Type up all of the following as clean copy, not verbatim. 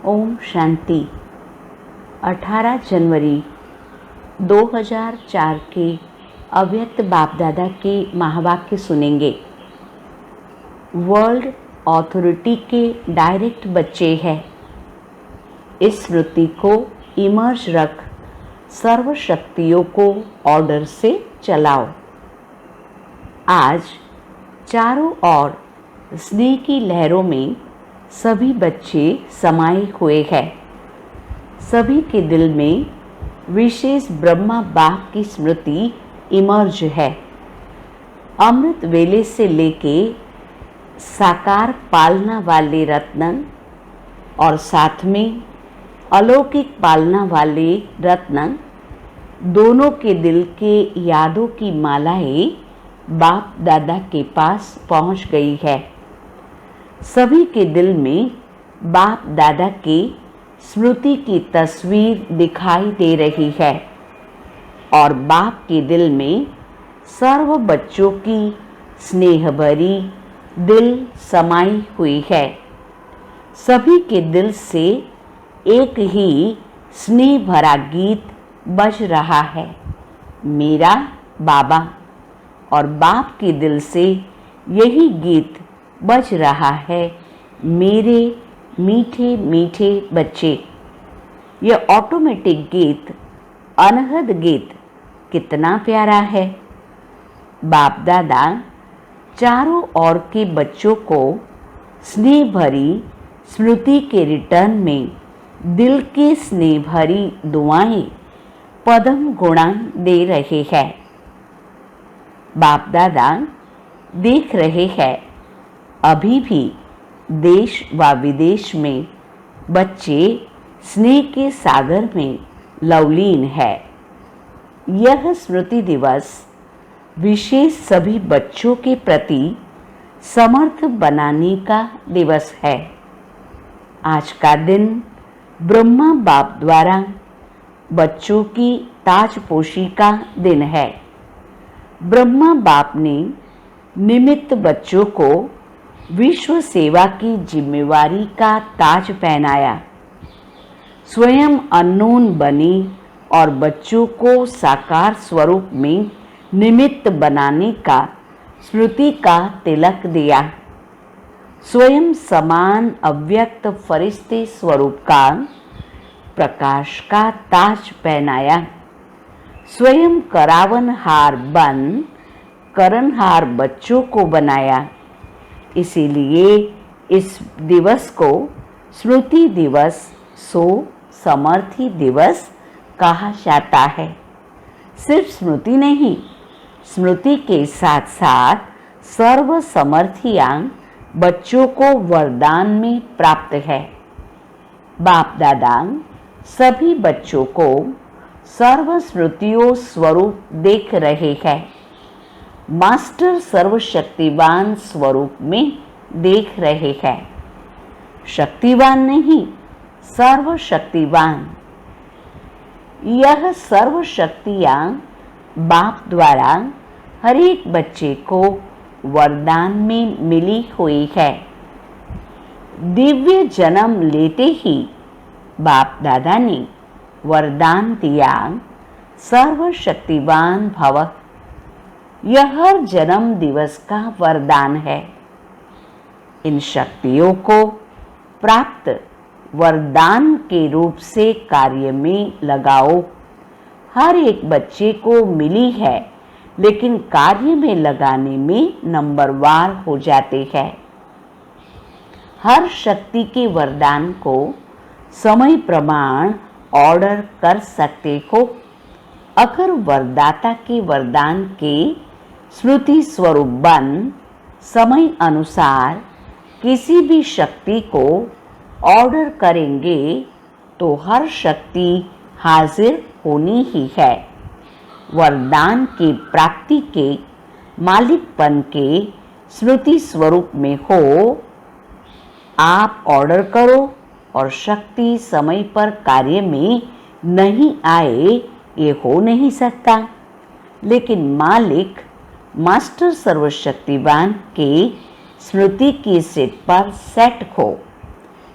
ओम शांति। 18 जनवरी 2004 के अव्यक्त बाप दादा के महावाक्य सुनेंगे। वर्ल्ड अथॉरिटी के डायरेक्ट बच्चे हैं। इस स्मृति को इमर्ज रख सर्व शक्तियों को ऑर्डर से चलाओ। आज चारों ओर स्नेह की लहरों में सभी बच्चे समाये हुए हैं। सभी के दिल में विशेष ब्रह्मा बाप की स्मृति इमर्ज है। अमृत वेले से लेके साकार पालना वाले रत्न और साथ में अलौकिक पालना वाले रत्न दोनों के दिल के यादों की मालाएं बाप दादा के पास पहुंच गई है। सभी के दिल में बाप दादा की स्मृति की तस्वीर दिखाई दे रही है और बाप के दिल में सर्व बच्चों की स्नेह भरी दिल समाई हुई है। सभी के दिल से एक ही स्नेह भरा गीत बज रहा है, मेरा बाबा। और बाप के दिल से यही गीत बज रहा है, मेरे मीठे मीठे बच्चे। यह ऑटोमेटिक गीत, अनहद गीत कितना प्यारा है। बाप दादा चारों ओर के बच्चों को स्नेह भरी स्मृति के रिटर्न में दिल के स्नेह भरी दुआएं पदम गुणा दे रहे हैं। बाप दादा देख रहे हैं, अभी भी देश व विदेश में बच्चे स्नेह के सागर में लवलीन है। यह स्मृति दिवस विशेष सभी बच्चों के प्रति समर्थ बनाने का दिवस है। आज का दिन ब्रह्मा बाप द्वारा बच्चों की ताजपोशी का दिन है। ब्रह्मा बाप ने निमित्त बच्चों को विश्व सेवा की जिम्मेवारी का ताज पहनाया। स्वयं अननोन बनी और बच्चों को साकार स्वरूप में निमित्त बनाने का स्मृति का तिलक दिया। स्वयं समान अव्यक्त फरिश्ते स्वरूप का प्रकाश का ताज पहनाया। स्वयं करावनहार बन करनहार बच्चों को बनाया। इसीलिए इस दिवस को स्मृति दिवस सो समर्थी दिवस कहा जाता है। सिर्फ स्मृति नहीं, स्मृति के साथ साथ सर्व समर्थियां बच्चों को वरदान में प्राप्त है। बाप दादा सभी बच्चों को सर्व स्मृतियों स्वरूप देख रहे हैं। मास्टर सर्वशक्तिवान स्वरूप में देख रहे हैं। शक्तिवान नहीं, सर्वशक्तिवान। यह सर्व शक्तियां बाप द्वारा हर एक बच्चे को वरदान में मिली हुई है। दिव्य जन्म लेते ही बाप दादा ने वरदान दिया, सर्वशक्तिवान भव। यह हर जन्म दिवस का वरदान है। इन शक्तियों को प्राप्त वरदान के रूप से कार्य में लगाओ। हर एक बच्चे को मिली है, लेकिन कार्य में लगाने में नंबरवार हो जाते हैं। हर शक्ति के वरदान को समय प्रमाण ऑर्डर कर सकते हो। अगर वरदाता के वरदान के स्मृति स्वरूप बन समय अनुसार किसी भी शक्ति को ऑर्डर करेंगे तो हर शक्ति हाजिर होनी ही है। वरदान की प्राप्ति के मालिकपन के स्मृति स्वरूप में हो। आप ऑर्डर करो और शक्ति समय पर कार्य में नहीं आए, ये हो नहीं सकता। लेकिन मालिक मास्टर सर्वशक्तिवान के स्मृति की सीट पर सेट हो।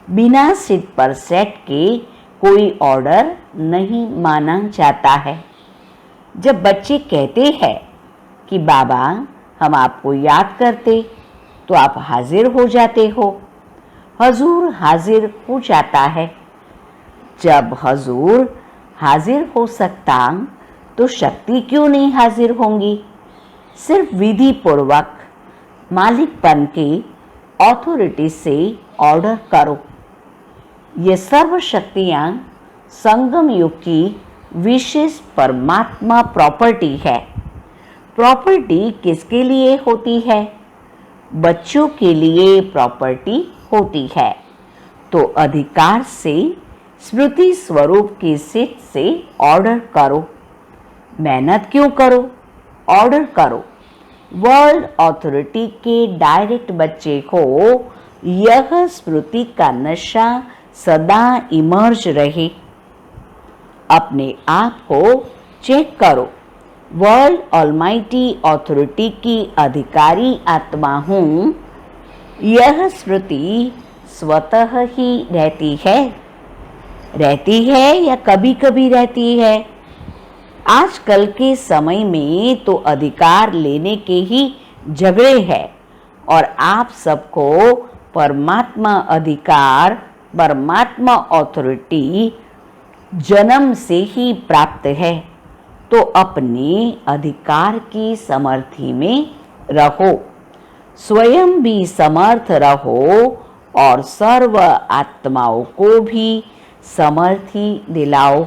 बिना सिट पर सेट के कोई ऑर्डर नहीं माना जाता है। जब बच्चे कहते हैं कि बाबा हम आपको याद करते, तो आप हाजिर हो जाते हो। हजूर हाजिर हो जाता है। जब हजूर हाजिर हो सकता तो शक्ति क्यों नहीं हाजिर होंगी। सिर्फ विधि पूर्वक मालिकपन की अथॉरिटी से ऑर्डर करो। ये सर्व शक्तियाँ संगम युग की विशेष परमात्मा प्रॉपर्टी है। प्रॉपर्टी किसके लिए होती है? बच्चों के लिए प्रॉपर्टी होती है। तो अधिकार से स्मृति स्वरूप की सीट से ऑर्डर करो। मेहनत क्यों करो? ऑर्डर करो। वर्ल्ड अथॉरिटी के डायरेक्ट बच्चे को यह स्मृति का नशा सदा इमर्ज रहे। अपने आप को चेक करो। वर्ल्ड ऑलमाइटी अथॉरिटी की अधिकारी आत्मा हूँ। यह स्मृति स्वतः ही रहती है या कभी कभी रहती है। आजकल के समय में तो अधिकार लेने के ही झगड़े हैं और आप सबको परमात्मा अधिकार, परमात्मा अथॉरिटी जन्म से ही प्राप्त है। तो अपने अधिकार की समर्थी में रहो, स्वयं भी समर्थ रहो और सर्व आत्माओं को भी समर्थी दिलाओ।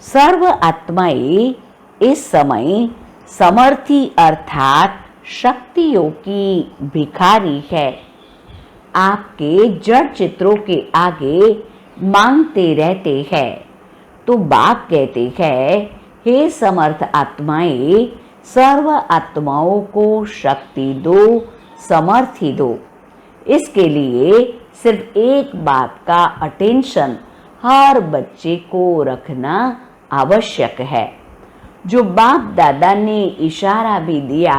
सर्व आत्माएं इस समय समर्थी अर्थात शक्तियों की भिखारी है। आपके जड़ चित्रों के आगे मांगते रहते हैं। तो बाप कहते हैं, हे समर्थ आत्माएं, सर्व आत्माओं को शक्ति दो, समर्थी दो। इसके लिए सिर्फ एक बात का अटेंशन हर बच्चे को रखना आवश्यक है। जो बाप दादा ने इशारा भी दिया,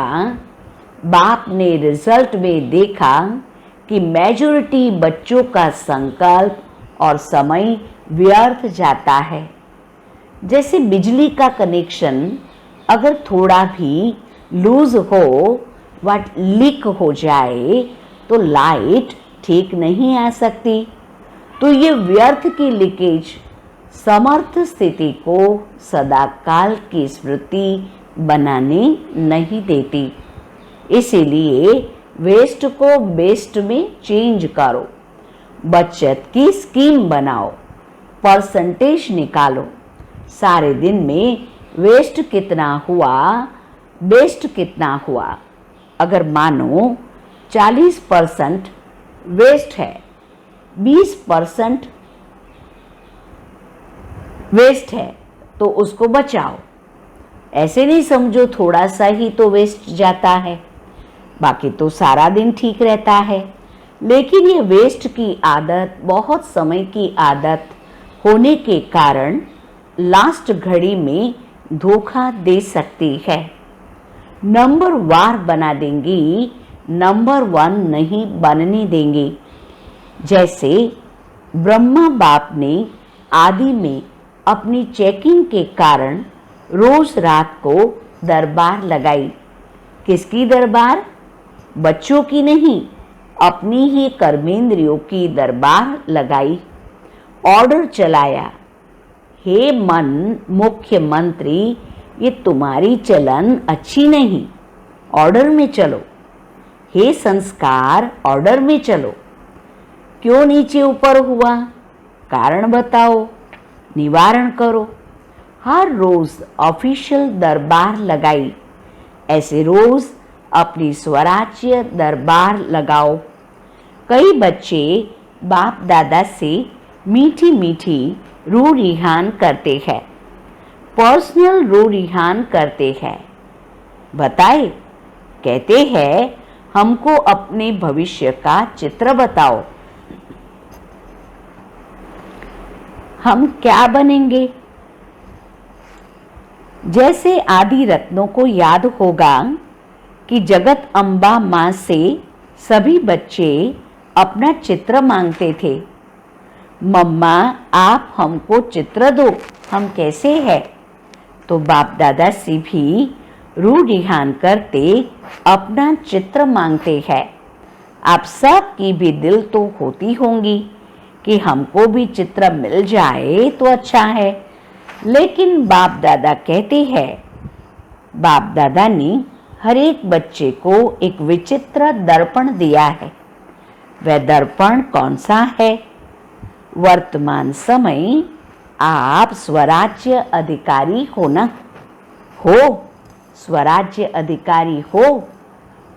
बाप ने रिजल्ट में देखा कि मेजॉरिटी बच्चों का संकल्प और समय व्यर्थ जाता है। जैसे बिजली का कनेक्शन अगर थोड़ा भी लूज हो व लीक हो जाए तो लाइट ठीक नहीं आ सकती। तो ये व्यर्थ की लीकेज समर्थ स्थिति को सदाकाल की स्मृति बनाने नहीं देती। इसीलिए वेस्ट को बेस्ट में चेंज करो। बचत की स्कीम बनाओ, परसेंटेज निकालो। सारे दिन में वेस्ट कितना हुआ, बेस्ट कितना हुआ। अगर मानो 40% वेस्ट है, 20% वेस्ट है, तो उसको बचाओ। ऐसे नहीं समझो थोड़ा सा ही तो वेस्ट जाता है, बाकी तो सारा दिन ठीक रहता है। लेकिन ये वेस्ट की आदत बहुत समय की आदत होने के कारण लास्ट घड़ी में धोखा दे सकती है। नंबर वार बना देंगी, नंबर 1 नहीं बनने देंगी। जैसे ब्रह्मा बाप ने आदि में अपनी चेकिंग के कारण रोज रात को दरबार लगाई। किसकी दरबार? बच्चों की नहीं, अपनी ही कर्मेंद्रियों की दरबार लगाई। ऑर्डर चलाया, हे मन मुख्यमंत्री, ये तुम्हारी चलन अच्छी नहीं, ऑर्डर में चलो। हे संस्कार, ऑर्डर में चलो। क्यों नीचे ऊपर हुआ? कारण बताओ, निवारण करो। हर रोज ऑफिशियल दरबार लगाई। ऐसे रोज अपनी स्वराज्य दरबार लगाओ। कई बच्चे बाप दादा से मीठी मीठी रू रिहान करते हैं, पर्सनल रू रिहान करते हैं। बताए, कहते हैं हमको अपने भविष्य का चित्र बताओ, हम क्या बनेंगे। जैसे आदि रत्नों को याद होगा कि जगत अम्बा माँ से सभी बच्चे अपना चित्र मांगते थे, मम्मा आप हमको चित्र दो, हम कैसे हैं? तो बाप दादा से भी रूढ़िहान करते अपना चित्र मांगते हैं। आप सब की भी दिल तो होती होंगी कि हमको भी चित्र मिल जाए तो अच्छा है, लेकिन बाप दादा कहते हैं, बाप दादा ने हर एक बच्चे को एक विचित्र दर्पण दिया है। वह दर्पण कौन सा है? वर्तमान समय आप स्वराज्य अधिकारी हो ना? हो? स्वराज्य अधिकारी हो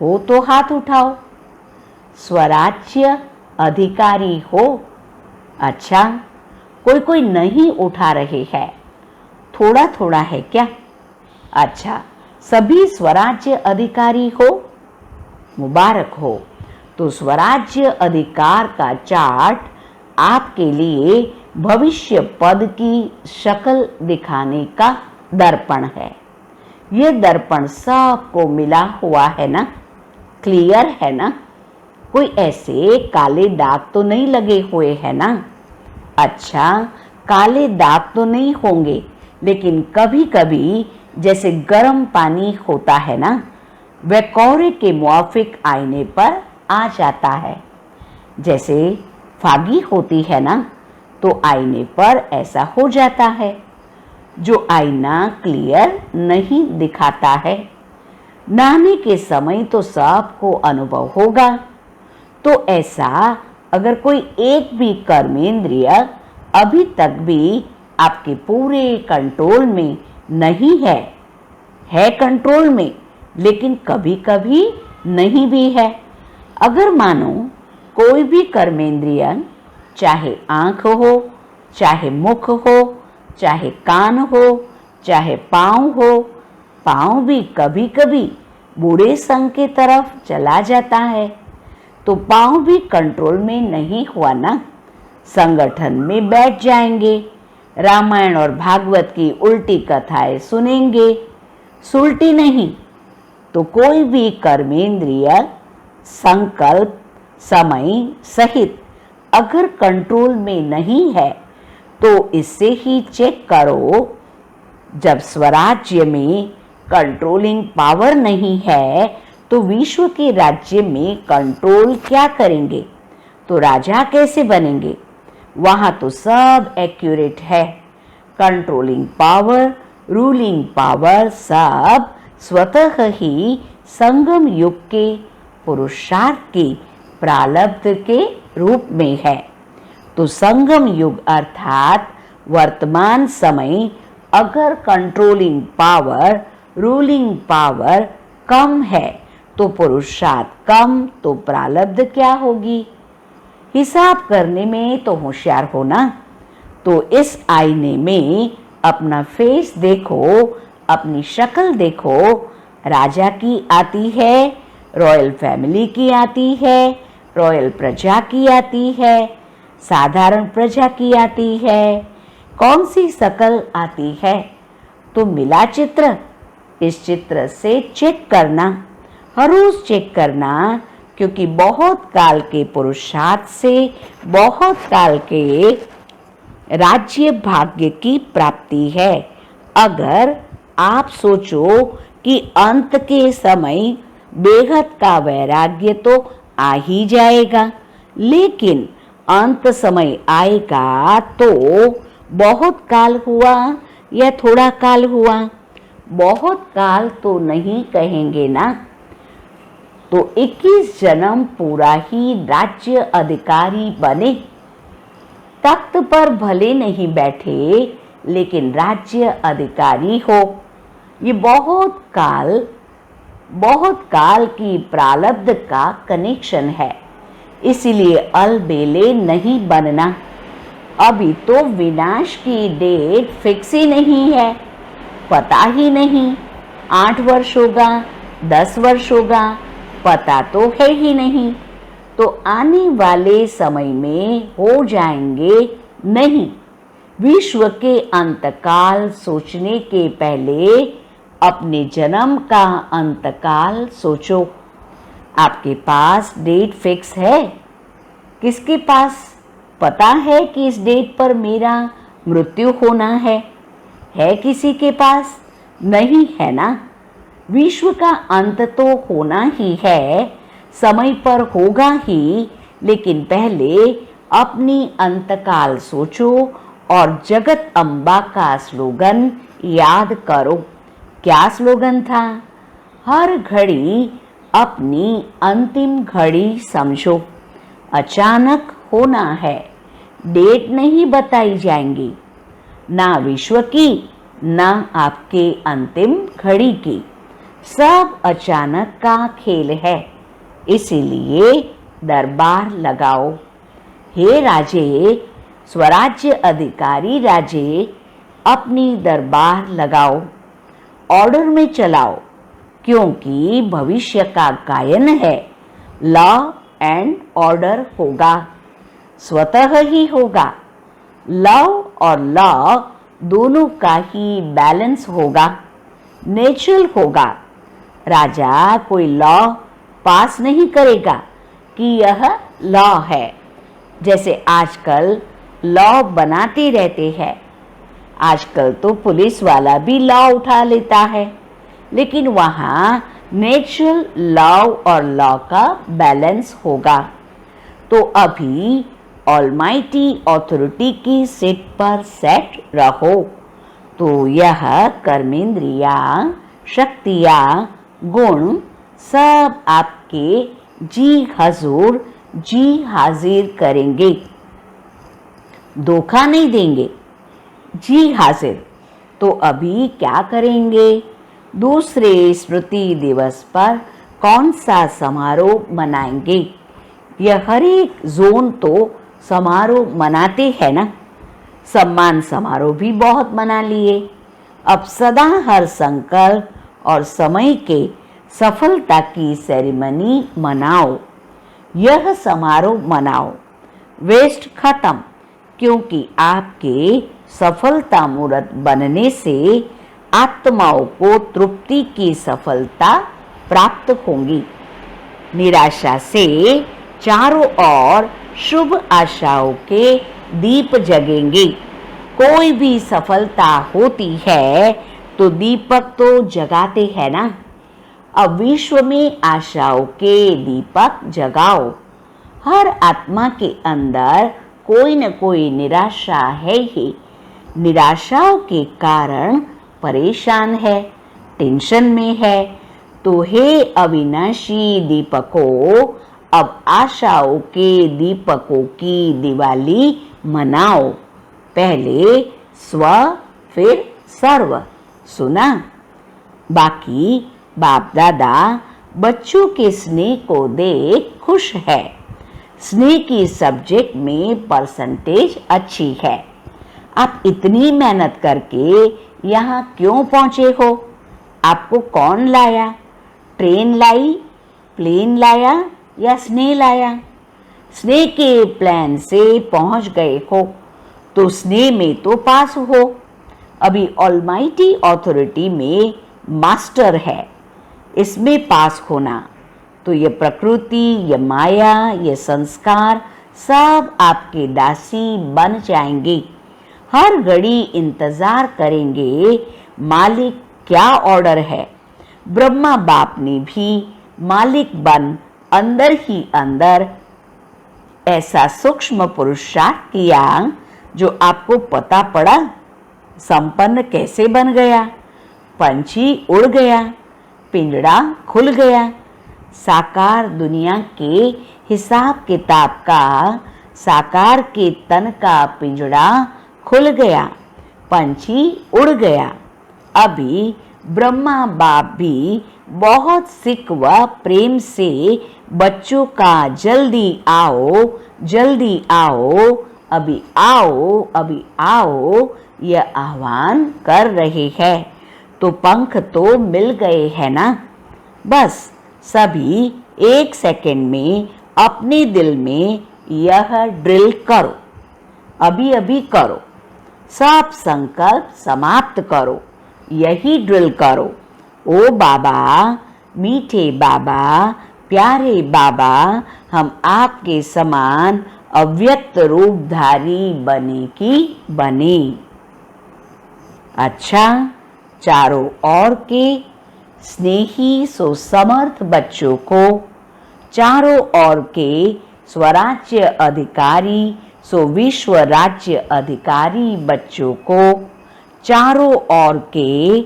तो हाथ उठाओ। स्वराज्य अधिकारी हो? अच्छा, कोई नहीं उठा रहे हैं, थोड़ा थोड़ा है क्या? अच्छा, सभी स्वराज्य अधिकारी हो? मुबारक हो। तो स्वराज्य अधिकार का चार्ट आपके लिए भविष्य पद की शक्ल दिखाने का दर्पण है। यह दर्पण सबको मिला हुआ है ना? क्लियर है ना? कोई ऐसे काले दाग तो नहीं लगे हुए हैं ना? अच्छा, काले दाग तो नहीं होंगे, लेकिन कभी कभी जैसे गर्म पानी होता है ना, वह कोहरे के मुआफिक आईने पर आ जाता है। जैसे फागी होती है ना, तो आईने पर ऐसा हो जाता है। जो आईना क्लियर नहीं दिखाता है। नहाने के समय तो सबको अनुभव होगा। तो ऐसा अगर कोई एक भी कर्मेंद्रिय अभी तक भी आपके पूरे कंट्रोल में नहीं है कंट्रोल में, लेकिन कभी कभी नहीं भी है। अगर मानो कोई भी कर्मेंद्रिय, चाहे आंख हो, चाहे मुख हो, चाहे कान हो, चाहे पाँव हो, पाँव भी कभी कभी बुरे संग की तरफ चला जाता है, तो पाँव भी कंट्रोल में नहीं हुआ ना, संगठन में बैठ जाएंगे, रामायण और भागवत की उल्टी कथाएं सुनेंगे, सुलटी नहीं। तो कोई भी कर्मेंद्रिय संकल्प समय सहित अगर कंट्रोल में नहीं है, तो इससे ही चेक करो। जब स्वराज्य में कंट्रोलिंग पावर नहीं है, तो विश्व के राज्य में कंट्रोल क्या करेंगे? तो राजा कैसे बनेंगे? वहां तो सब एक्यूरेट है। कंट्रोलिंग पावर, रूलिंग पावर सब स्वतः ही संगम युग के पुरुषार्थ के प्रारब्ध के रूप में है। तो संगम युग अर्थात वर्तमान समय अगर कंट्रोलिंग पावर, रूलिंग पावर कम है, तो पुरुषार्थ कम, तो प्रारब्ध क्या होगी? हिसाब करने में तो होशियार हो ना। तो इस आईने में अपना फेस देखो, अपनी शक्ल देखो। राजा की आती है, रॉयल फैमिली की आती है, रॉयल प्रजा की आती है, साधारण प्रजा की आती है, कौन सी शक्ल आती है? तो मिला चित्र। इस चित्र से चेक करना, हर रोज चेक करना, क्योंकि बहुत काल के पुरुषार्थ से बहुत काल के राज्य भाग्य की प्राप्ति है। अगर आप सोचो कि अंत के समय बेहद का वैराग्य तो आ ही जाएगा, लेकिन अंत समय आएगा तो बहुत काल हुआ या थोड़ा काल हुआ, बहुत काल तो नहीं कहेंगे ना। तो 21 जन्म पूरा ही राज्य अधिकारी बने, तख्त पर भले नहीं बैठे, लेकिन राज्य अधिकारी हो। ये बहुत काल की प्रारब्ध का कनेक्शन है, इसीलिए अलबेले नहीं बनना। अभी तो विनाश की डेट फिक्स ही नहीं है, पता ही नहीं 8 वर्ष होगा, 10 वर्ष होगा, पता तो है ही नहीं। तो आने वाले समय में हो जाएंगे नहीं। विश्व के अंतकाल सोचने के पहले अपने जन्म का अंतकाल सोचो। आपके पास डेट फिक्स है? किसके पास? पता है कि इस डेट पर मेरा मृत्यु होना है किसी के पास? नहीं है ना। विश्व का अंत तो होना ही है, समय पर होगा ही, लेकिन पहले अपनी अंतकाल सोचो और जगत अम्बा का स्लोगन याद करो। क्या स्लोगन था? हर घड़ी अपनी अंतिम घड़ी समझो। अचानक होना है, डेट नहीं बताई जाएंगी, ना विश्व की ना आपके अंतिम घड़ी की। सब अचानक का खेल है, इसीलिए दरबार लगाओ। हे राजे, स्वराज्य अधिकारी राजे, अपनी दरबार लगाओ, ऑर्डर में चलाओ, क्योंकि भविष्य का गायन है। लॉ एंड ऑर्डर होगा, स्वतः ही होगा। लव और लॉ दोनों का ही बैलेंस होगा, नेचुरल होगा। राजा कोई लॉ पास नहीं करेगा कि यह लॉ है। जैसे आजकल लॉ बनाते रहते हैं, आजकल तो पुलिस वाला भी लॉ उठा लेता है, लेकिन वहाँ नेचुरल लॉ और लॉ का बैलेंस होगा। तो अभी ऑलमाइटी अथॉरिटी की सीट पर सेट रहो, तो यह कर्मेंद्रिया, शक्तियाँ, गुण सब आपके जी हजूर, जी हाजिर करेंगे, धोखा नहीं देंगे, जी हाजिर। तो अभी क्या करेंगे? दूसरे स्मृति दिवस पर कौन सा समारोह मनाएंगे? यह हर एक जोन तो समारोह मनाते हैं ना। सम्मान समारोह भी बहुत मना लिए। अब सदा हर संकल्प और समय के सफलता की सेरेमनी मनाओ। यह समारोह मनाओ, वेस्ट खत्म, क्योंकि आपके सफलता मूर्त बनने से आत्माओं को तृप्ति की सफलता प्राप्त होगी। निराशा से चारों ओर शुभ आशाओं के दीप जगेंगे। कोई भी सफलता होती है तो दीपक तो जगाते हैं ना। अब विश्व में आशाओं के दीपक जगाओ। हर आत्मा के अंदर कोई न कोई निराशा है ही। निराशाओं के कारण परेशान है, टेंशन में है। तो हे अविनाशी दीपकों, अब आशाओं के दीपकों की दिवाली मनाओ। पहले स्व फिर सर्व, सुना? बाकी बाप दादा बच्चों के स्नेह को देख खुश है। स्नेह की सब्जेक्ट में परसेंटेज अच्छी है। आप इतनी मेहनत करके यहाँ क्यों पहुँचे हो? आपको कौन लाया? ट्रेन लाई, प्लेन लाया या स्नेह लाया? स्नेह के प्लान से पहुँच गए हो तो स्नेह में तो पास हो। अभी ऑलमाइटी अथॉरिटी में मास्टर है, इसमें पास होना। तो ये प्रकृति, ये माया, ये संस्कार सब आपके दासी बन जाएंगे। हर घड़ी इंतजार करेंगे मालिक क्या ऑर्डर है। ब्रह्मा बाप ने भी मालिक बन अंदर ही अंदर ऐसा सूक्ष्म पुरुषार्थ किया जो आपको पता पड़ा। संपन्न कैसे बन गया? पंछी उड़ गया, पिंजड़ा खुल गया। साकार दुनिया के हिसाब किताब का साकार के तन का पिंजड़ा खुल गया, पंछी उड़ गया। अभी ब्रह्मा बाप भी बहुत सिक व प्रेम से बच्चों का जल्दी आओ, जल्दी आओ, अभी आओ, अभी आओ, यह आह्वान कर रहे हैं। तो पंख तो मिल गए हैं ना। बस सभी एक सेकंड में अपने दिल में यह ड्रिल करो, अभी अभी करो। सब संकल्प समाप्त करो, यही ड्रिल करो। ओ बाबा, मीठे बाबा, प्यारे बाबा, हम आपके समान अव्यक्त रूपधारी बने की बने। अच्छा, चारों ओर के स्नेही सो समर्थ बच्चों को, चारों ओर के स्वराज्य अधिकारी सो विश्व राज्य अधिकारी बच्चों को, चारों ओर के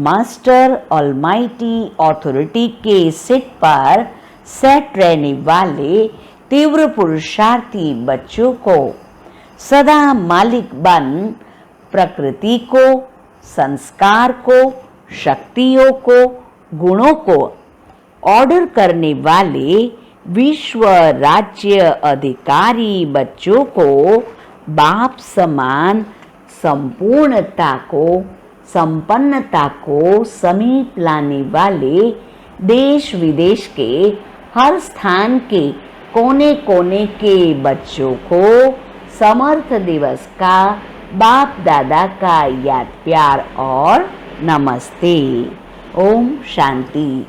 मास्टर ऑलमाइटी अथॉरिटी के सीट पर सेट रहने वाले तीव्र पुरुषार्थी बच्चों को सदा मालिक बन प्रकृति को, संस्कार को, शक्तियों को, गुणों को ऑर्डर करने वाले विश्व राज्य अधिकारी बच्चों को बाप समान संपूर्णता को, संपन्नता को समीप लाने वाले देश विदेश के हर स्थान के कोने कोने के बच्चों को समर्थ दिवस का बाप दादा का याद प्यार और नमस्ते। ओम शांति।